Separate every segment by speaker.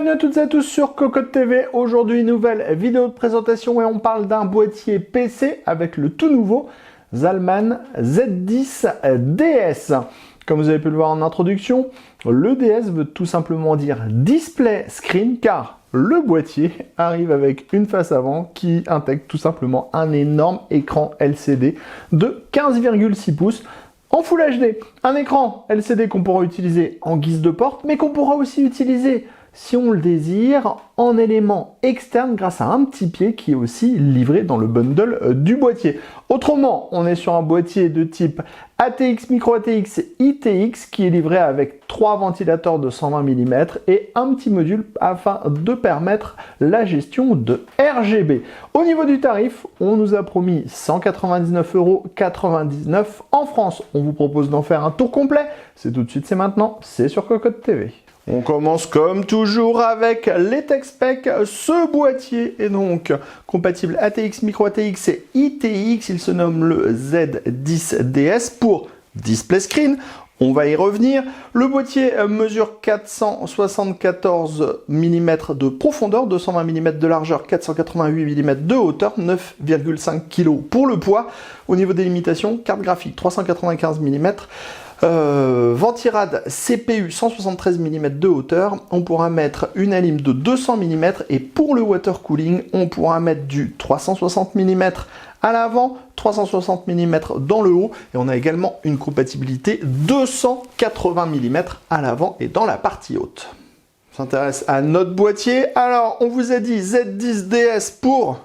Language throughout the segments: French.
Speaker 1: Bienvenue à toutes et à tous sur Cocotte TV. Aujourd'hui, nouvelle vidéo de présentation et on parle d'un boîtier PC avec le tout nouveau Zalman Z10 DS. Comme vous avez pu le voir en introduction, le DS veut tout simplement dire Display Screen car le boîtier arrive avec une face avant qui intègre tout simplement un énorme écran LCD de 15,6 pouces en Full HD. Un écran LCD qu'on pourra utiliser en guise de porte, mais qu'on pourra aussi utiliser, si on le désire, en élément externe grâce à un petit pied qui est aussi livré dans le bundle du boîtier. Autrement, on est sur un boîtier de type ATX, Micro ATX et ITX qui est livré avec 3 ventilateurs de 120 mm et un petit module afin de permettre la gestion de RGB. Au niveau du tarif, on nous a promis 199,99 € en France. On vous propose d'en faire un tour complet. C'est tout de suite, c'est maintenant, c'est sur Cocotte TV. On commence comme toujours avec les tech specs. Ce boîtier est donc compatible ATX, Micro ATX et ITX. Il se nomme le Z10 DS pour Display Screen. On va y revenir. Le boîtier mesure 474 mm de profondeur, 220 mm de largeur, 488 mm de hauteur, 9,5 kg pour le poids. Au niveau des limitations, carte graphique 395 mm. Ventirad CPU 173 mm de hauteur, on pourra mettre une alim de 200 mm et pour le water cooling on pourra mettre du 360 mm à l'avant, 360 mm dans le haut et on a également une compatibilité 280 mm à l'avant et dans la partie haute. On s'intéresse à notre boîtier. Alors on vous a dit Z10 DS pour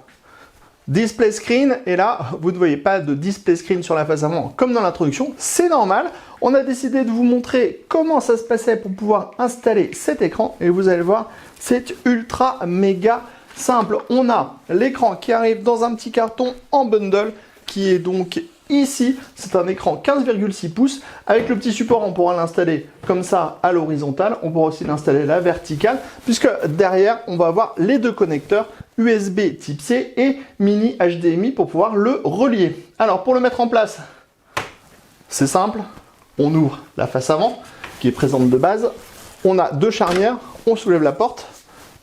Speaker 1: Display Screen, et là, vous ne voyez pas de Display Screen sur la face avant comme dans l'introduction, c'est normal. On a décidé de vous montrer comment ça se passait pour pouvoir installer cet écran, et vous allez voir, c'est ultra méga simple. On a l'écran qui arrive dans un petit carton en bundle, qui est donc ici. C'est un écran 15,6 pouces. Avec le petit support, on pourra l'installer comme ça à l'horizontale. On pourra aussi l'installer à la verticale, puisque derrière, on va avoir les deux connecteurs USB type C et mini HDMI pour pouvoir le relier. Alors, pour le mettre en place, c'est simple. On ouvre la face avant, qui est présente de base. On a deux charnières. On soulève la porte.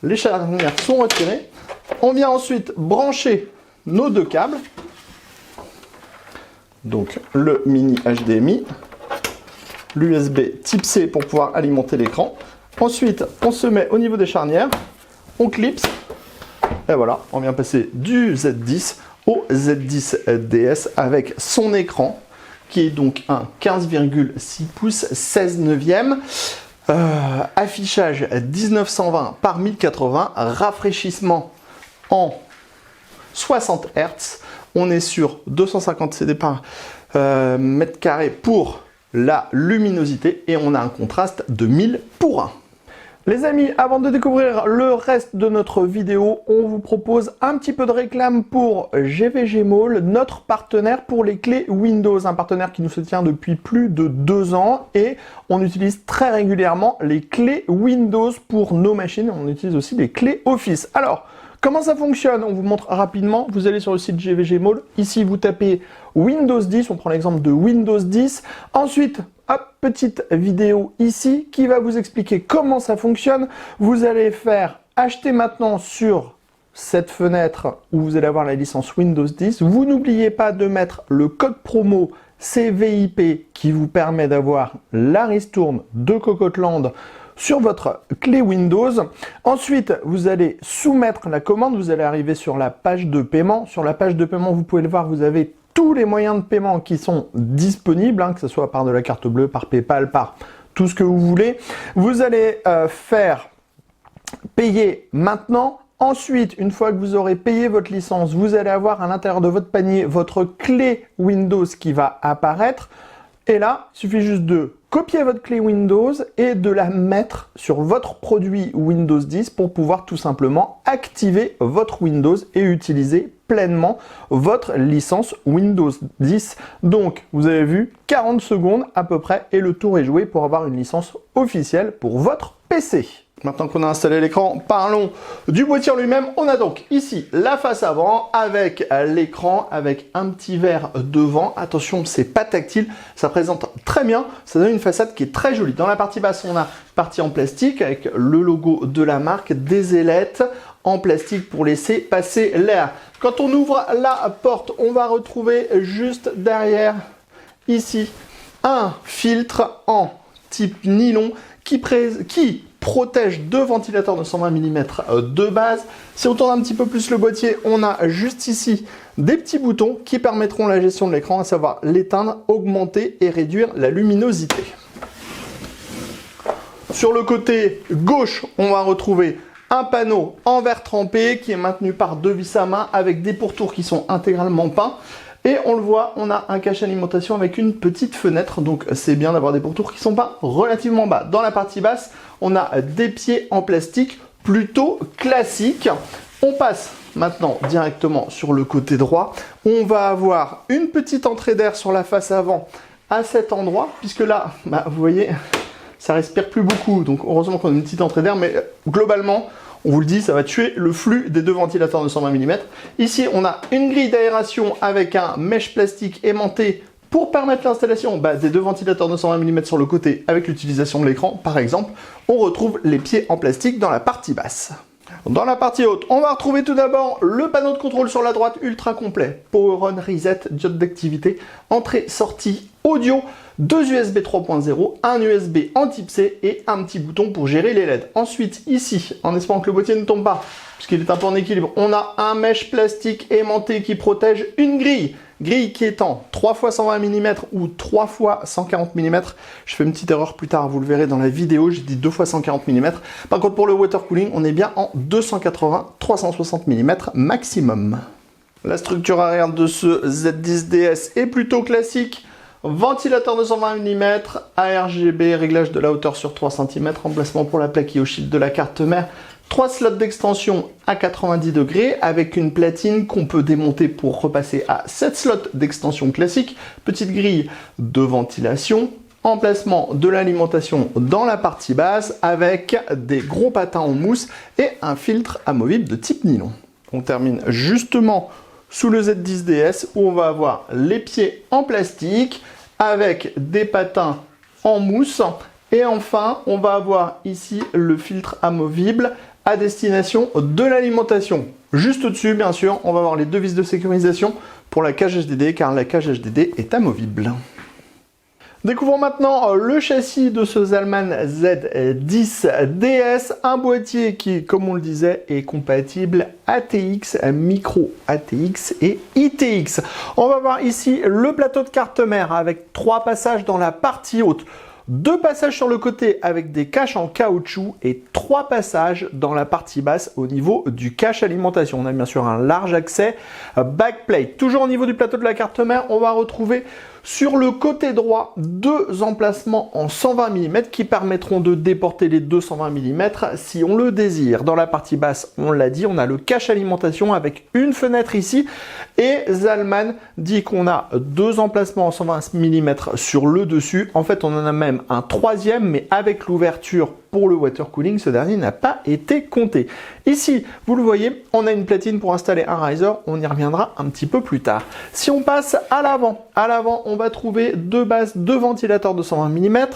Speaker 1: Les charnières sont retirées. On vient ensuite brancher nos deux câbles. Donc le mini HDMI, l'USB type C pour pouvoir alimenter l'écran. Ensuite, on se met au niveau des charnières, on clipse, et voilà, on vient passer du Z10 au Z10 DS avec son écran, qui est donc un 15,6 pouces 16 neuvième. Affichage 1920 par 1080, rafraîchissement en 60 Hz. On est sur 250 CD par mètre carré pour la luminosité et on a un contraste de 1000 pour 1. Les amis, avant de découvrir le reste de notre vidéo, on vous propose un petit peu de réclame pour GVG Mall, notre partenaire pour les clés Windows, un partenaire qui nous soutient depuis plus de 2 ans et on utilise très régulièrement les clés Windows pour nos machines, on utilise aussi les clés Office. Alors, comment ça fonctionne? On vous montre rapidement. Vous allez sur le site GVG Mall. Ici, vous tapez Windows 10. On prend l'exemple de Windows 10. Ensuite, hop, petite vidéo ici qui va vous expliquer comment ça fonctionne. Vous allez faire acheter maintenant sur cette fenêtre où vous allez avoir la licence Windows 10. Vous n'oubliez pas de mettre le code promo CVIP qui vous permet d'avoir la ristourne de Cocotland sur votre clé Windows. Ensuite, vous allez soumettre la commande. Vous allez arriver sur la page de paiement. Sur la page de paiement, vous pouvez le voir, vous avez tous les moyens de paiement qui sont disponibles, que ce soit par de la carte bleue, par PayPal, par tout ce que vous voulez. Vous allez faire payer maintenant. Ensuite, une fois que vous aurez payé votre licence, vous allez avoir à l'intérieur de votre panier votre clé Windows qui va apparaître. Et là, il suffit juste de copier votre clé Windows et de la mettre sur votre produit Windows 10 pour pouvoir tout simplement activer votre Windows et utiliser pleinement votre licence Windows 10. Donc, vous avez vu, 40 secondes à peu près et le tour est joué pour avoir une licence officielle pour votre PC. Maintenant qu'on a installé l'écran, parlons du boîtier en lui-même. On a donc ici la face avant avec l'écran, avec un petit verre devant. Attention, c'est pas tactile, ça présente très bien. Ça donne une façade qui est très jolie. Dans la partie basse, on a partie en plastique avec le logo de la marque, des ailettes en plastique pour laisser passer l'air. Quand on ouvre la porte, on va retrouver juste derrière, ici, un filtre en type nylon qui protège deux ventilateurs de 120 mm de base. Si on tourne un petit peu plus le boîtier, on a juste ici des petits boutons qui permettront la gestion de l'écran, à savoir l'éteindre, augmenter et réduire la luminosité. Sur le côté gauche, on va retrouver un panneau en verre trempé qui est maintenu par deux vis à main avec des pourtours qui sont intégralement peints. Et on le voit, on a un cache alimentation avec une petite fenêtre, donc c'est bien d'avoir des pourtours qui sont pas relativement bas. Dans la partie basse, on a des pieds en plastique plutôt classiques. On passe maintenant directement sur le côté droit. On va avoir une petite entrée d'air sur la face avant à cet endroit, puisque là, vous voyez, ça respire plus beaucoup. Donc heureusement qu'on a une petite entrée d'air, mais globalement, on vous le dit, ça va tuer le flux des deux ventilateurs de 120 mm. Ici, on a une grille d'aération avec un mèche plastique aimanté pour permettre l'installation des deux ventilateurs de 120 mm sur le côté avec l'utilisation de l'écran, par exemple. On retrouve les pieds en plastique dans la partie basse. Dans la partie haute, on va retrouver tout d'abord le panneau de contrôle sur la droite ultra complet. Power on, reset, diode d'activité, entrée, sortie, audio, deux USB 3.0, un USB en type C et un petit bouton pour gérer les LED. Ensuite, ici, en espérant que le boîtier ne tombe pas, puisqu'il est un peu en équilibre, on a un mèche plastique aimanté qui protège une grille. Grille qui est en 3 x 120 mm ou 3 x 140 mm. Je fais une petite erreur plus tard, vous le verrez dans la vidéo, j'ai dit 2 x 140 mm. Par contre, pour le water cooling, on est bien en 280-360 mm maximum. La structure arrière de ce Z10DS est plutôt classique. Ventilateur de 120 mm, ARGB, réglage de la hauteur sur 3 cm, emplacement pour la plaque IO-Shield de la carte mère. 3 slots d'extension à 90 degrés avec une platine qu'on peut démonter pour repasser à 7 slots d'extension classique. Petite grille de ventilation. Emplacement de l'alimentation dans la partie basse avec des gros patins en mousse et un filtre amovible de type nylon. On termine justement sous le Z10DS où on va avoir les pieds en plastique avec des patins en mousse. Et enfin, on va avoir ici le filtre amovible à destination de l'alimentation. Juste au-dessus, bien sûr, on va avoir les deux vis de sécurisation pour la cage HDD, car la cage HDD est amovible. Découvrons maintenant le châssis de ce Zalman Z10DS, un boîtier qui, comme on le disait, est compatible ATX, micro ATX et ITX. On va voir ici le plateau de carte mère avec 3 passages dans la partie haute. 2 passages sur le côté avec des caches en caoutchouc et 3 passages dans la partie basse au niveau du cache alimentation. On a bien sûr un large accès backplate. Toujours au niveau du plateau de la carte mère, on va retrouver sur le côté droit 2 emplacements en 120 mm qui permettront de déporter les 220 mm si on le désire. Dans la partie basse, on l'a dit, on a le cache alimentation avec une fenêtre ici et Zalman dit qu'on a 2 emplacements en 120 mm sur le dessus. En fait, on en a même un 3e, mais avec l'ouverture pour le water cooling, ce dernier n'a pas été compté. Ici, vous le voyez, on a une platine pour installer un riser, on y reviendra un petit peu plus tard. Si on passe à l'avant, on va trouver 2 bases de ventilateurs de 120 mm,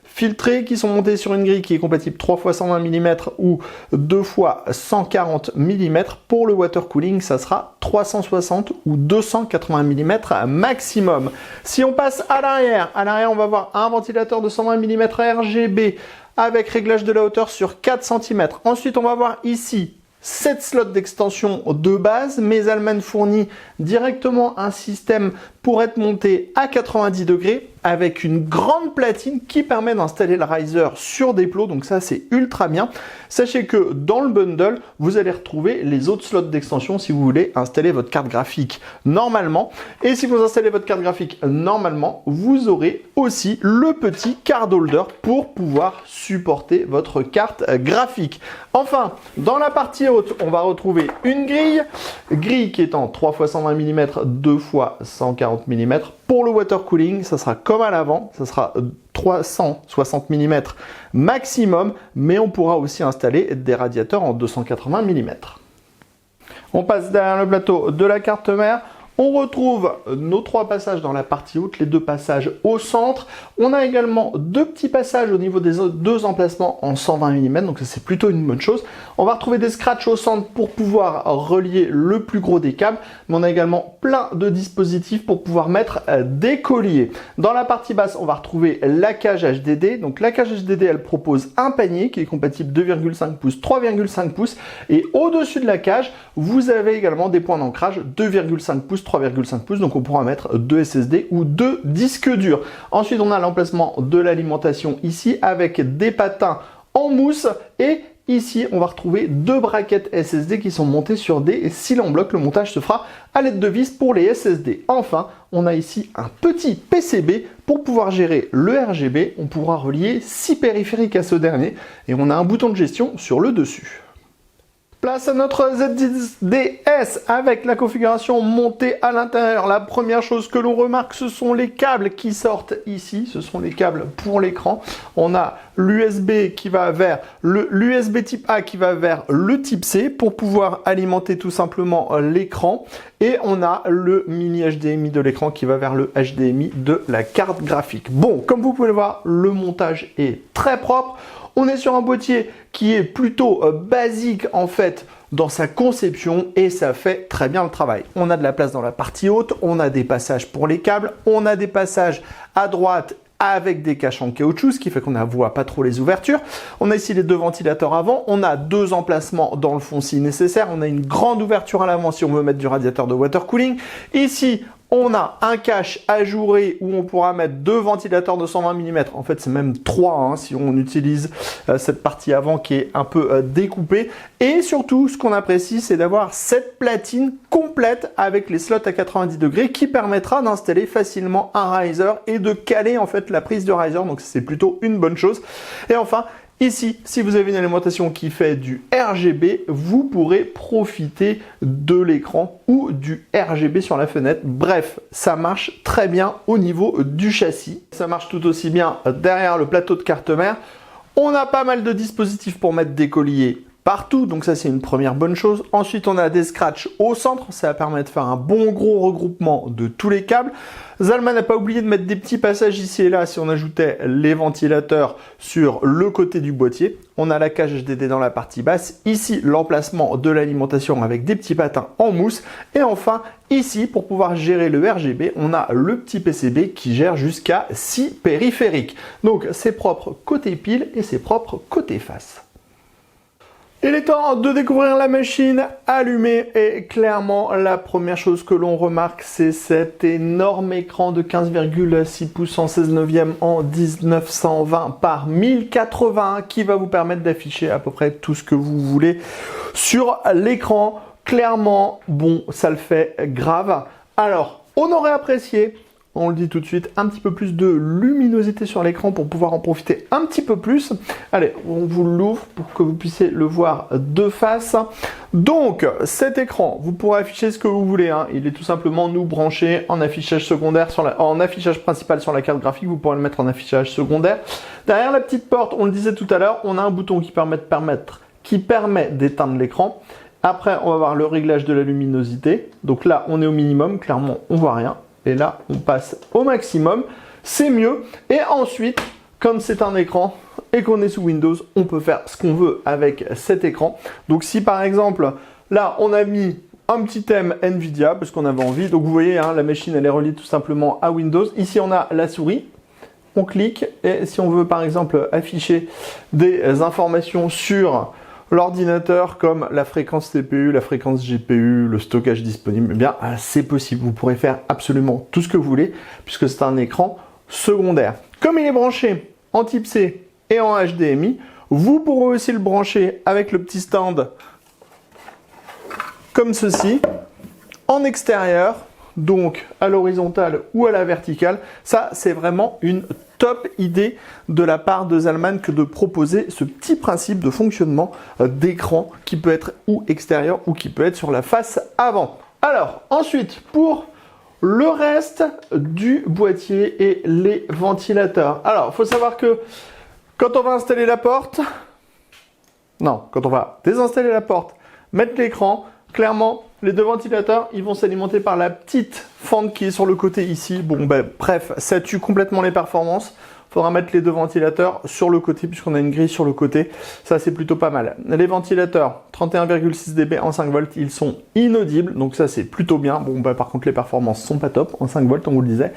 Speaker 1: filtrés qui sont montés sur une grille qui est compatible 3 x 120 mm ou 2 x 140 mm. Pour le water cooling, ça sera 360 ou 280 mm maximum. Si on passe à l'arrière, on va voir un ventilateur de 120 mm RGB avec réglage de la hauteur sur 4 cm. Ensuite, on va voir ici 7 slots d'extension de base, mais Zalman fournit directement un système pour être monté à 90 degrés avec une grande platine qui permet d'installer le riser sur des plots, donc ça c'est ultra bien. Sachez que dans le bundle, vous allez retrouver les autres slots d'extension si vous voulez installer votre carte graphique normalement. Et si vous installez votre carte graphique normalement, vous aurez aussi le petit card holder pour pouvoir supporter votre carte graphique. Enfin, dans la partie haute, on va retrouver une grille qui est en 3 x 120 mm, 2 x 140 240 mm. Pour le water cooling, ça sera comme à l'avant, ça sera 360 mm maximum, mais on pourra aussi installer des radiateurs en 280 mm. On passe derrière le plateau de la carte mère. On retrouve nos 3 passages dans la partie haute, les 2 passages au centre. On a également 2 petits passages au niveau des 2 emplacements en 120 mm, donc ça c'est plutôt une bonne chose. On va retrouver des scratchs au centre pour pouvoir relier le plus gros des câbles, mais on a également plein de dispositifs pour pouvoir mettre des colliers. Dans la partie basse, on va retrouver la cage HDD. Donc la cage HDD, elle propose un panier qui est compatible 2,5 pouces, 3,5 pouces, et au-dessus de la cage, vous avez également des points d'ancrage 2,5 pouces, 3,5 pouces, donc on pourra mettre 2 SSD ou 2 disques durs. Ensuite, on a l'emplacement de l'alimentation ici avec des patins en mousse et ici, on va retrouver 2 braquettes SSD qui sont montées sur des cils en bloc. Le montage se fera à l'aide de vis pour les SSD. Enfin, on a ici un petit PCB pour pouvoir gérer le RGB. On pourra relier 6 périphériques à ce dernier et on a un bouton de gestion sur le dessus. Place à notre ZDS avec la configuration montée à l'intérieur. La première chose que l'on remarque, ce sont les câbles qui sortent ici. Ce sont les câbles pour l'écran. On a l'USB qui va vers l'USB type A qui va vers le type C pour pouvoir alimenter tout simplement l'écran. Et on a le mini HDMI de l'écran qui va vers le HDMI de la carte graphique. Bon, comme vous pouvez le voir, le montage est très propre. On est sur un boîtier qui est plutôt basique en fait dans sa conception et ça fait très bien le travail. On a de la place dans la partie haute, on a des passages pour les câbles, on a des passages à droite avec des caches en caoutchouc, ce qui fait qu'on ne voit pas trop les ouvertures. On a ici les 2 ventilateurs avant, on a 2 emplacements dans le fond si nécessaire, on a une grande ouverture à l'avant si on veut mettre du radiateur de water cooling. Ici, on a un cache ajouré où on pourra mettre 2 ventilateurs de 120 mm. En fait, c'est même 3 hein, si on utilise cette partie avant qui est un peu découpée. Et surtout, ce qu'on apprécie, c'est d'avoir cette platine complète avec les slots à 90 degrés qui permettra d'installer facilement un riser et de caler en fait la prise de riser. Donc, c'est plutôt une bonne chose. Et enfin, ici, si vous avez une alimentation qui fait du RGB, vous pourrez profiter de l'écran ou du RGB sur la fenêtre. Bref, ça marche très bien au niveau du châssis. Ça marche tout aussi bien derrière le plateau de carte mère. On a pas mal de dispositifs pour mettre des colliers partout, donc ça c'est une première bonne chose. Ensuite, on a des scratchs au centre, ça permet de faire un bon gros regroupement de tous les câbles. Zalman n'a pas oublié de mettre des petits passages ici et là si on ajoutait les ventilateurs sur le côté du boîtier. On a la cage HDD dans la partie basse. Ici, l'emplacement de l'alimentation avec des petits patins en mousse. Et enfin, ici, pour pouvoir gérer le RGB, on a le petit PCB qui gère jusqu'à 6 périphériques. Donc, c'est propre côté pile et c'est propre côté face. Il est temps de découvrir la machine allumée et clairement la première chose que l'on remarque c'est cet énorme écran de 15,6 pouces en 16 neuvième en 1920 par 1080 qui va vous permettre d'afficher à peu près tout ce que vous voulez sur l'écran. Clairement, bon, ça le fait grave. Alors, on aurait apprécié, on le dit tout de suite, un petit peu plus de luminosité sur l'écran pour pouvoir en profiter un petit peu plus. Allez, on vous l'ouvre pour que vous puissiez le voir de face. Donc, cet écran, vous pourrez afficher ce que vous voulez. Hein. Il est tout simplement nous branché en affichage secondaire, en affichage principal sur la carte graphique. Vous pourrez le mettre en affichage secondaire. Derrière la petite porte, on le disait tout à l'heure, on a un bouton qui permet d'éteindre l'écran. Après, on va voir le réglage de la luminosité. Donc là, on est au minimum. Clairement, on voit rien. Et là, on passe au maximum, c'est mieux. Et ensuite, comme c'est un écran et qu'on est sous Windows, on peut faire ce qu'on veut avec cet écran. Donc si par exemple, là, on a mis un petit thème Nvidia, parce qu'on avait envie. Donc vous voyez, hein, la machine, elle est reliée tout simplement à Windows. Ici, on a la souris. On clique et si on veut par exemple afficher des informations sur l'ordinateur comme la fréquence CPU, la fréquence GPU, le stockage disponible, eh bien c'est possible. Vous pourrez faire absolument tout ce que vous voulez puisque c'est un écran secondaire. Comme il est branché en type C et en HDMI, vous pourrez aussi le brancher avec le petit stand comme ceci en extérieur, donc à l'horizontale ou à la verticale. Ça, c'est vraiment une top idée de la part de Zalman que de proposer ce petit principe de fonctionnement d'écran qui peut être ou extérieur ou qui peut être sur la face avant. Alors, ensuite, pour le reste du boîtier et les ventilateurs. Alors, il faut savoir que quand on va installer la porte, quand on va désinstaller la porte, mettre l'écran, clairement, les deux ventilateurs, ils vont s'alimenter par la petite fente qui est sur le côté ici. Bon, bref, ça tue complètement les performances. Il faudra mettre les deux ventilateurs sur le côté puisqu'on a une grille sur le côté. Ça, c'est plutôt pas mal. Les ventilateurs, 31,6 dB en 5 volts, ils sont inaudibles. Donc ça, c'est plutôt bien. Bon, par contre, les performances sont pas top en 5 volts, on vous le disait.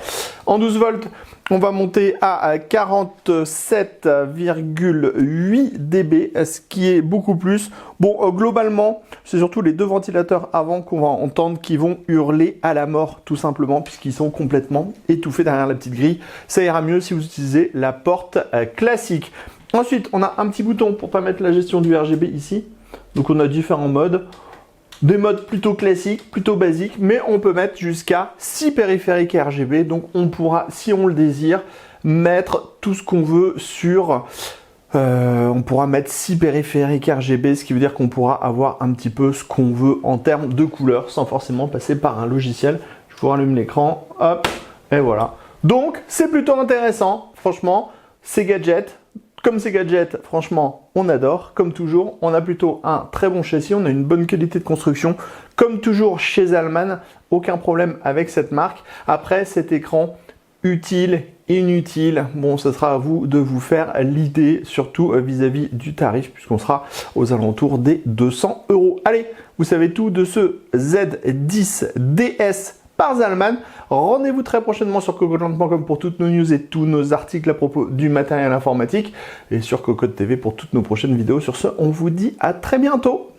Speaker 1: En 12 volts, on va monter à 47,8 dB, ce qui est beaucoup plus. Bon, globalement, c'est surtout les deux ventilateurs avant qu'on va entendre qui vont hurler à la mort, tout simplement, puisqu'ils sont complètement étouffés derrière la petite grille. Ça ira mieux si vous utilisez la porte classique. Ensuite, on a un petit bouton pour permettre la gestion du RGB ici. Donc, on a différents modes. Des modes plutôt classiques, plutôt basiques, mais on peut mettre jusqu'à 6 périphériques RGB. Donc, on pourra, si on le désire, mettre tout ce qu'on veut sur... on pourra mettre 6 périphériques RGB, ce qui veut dire qu'on pourra avoir un petit peu ce qu'on veut en termes de couleurs, sans forcément passer par un logiciel. Je vous rallume l'écran, hop, et voilà. Donc, c'est plutôt intéressant, franchement, ces gadgets. Comme ces gadgets, franchement, on adore. Comme toujours, on a plutôt un très bon châssis, on a une bonne qualité de construction. Comme toujours chez Zalman, aucun problème avec cette marque. Après, cet écran, utile, inutile, bon, ce sera à vous de vous faire l'idée, surtout vis-à-vis du tarif, puisqu'on sera aux alentours des 200 €. Allez, vous savez tout de ce Z10 DS par Zalman. Rendez-vous très prochainement sur cocodeland.com pour toutes nos news et tous nos articles à propos du matériel informatique et sur Cocotte TV pour toutes nos prochaines vidéos. Sur ce, on vous dit à très bientôt.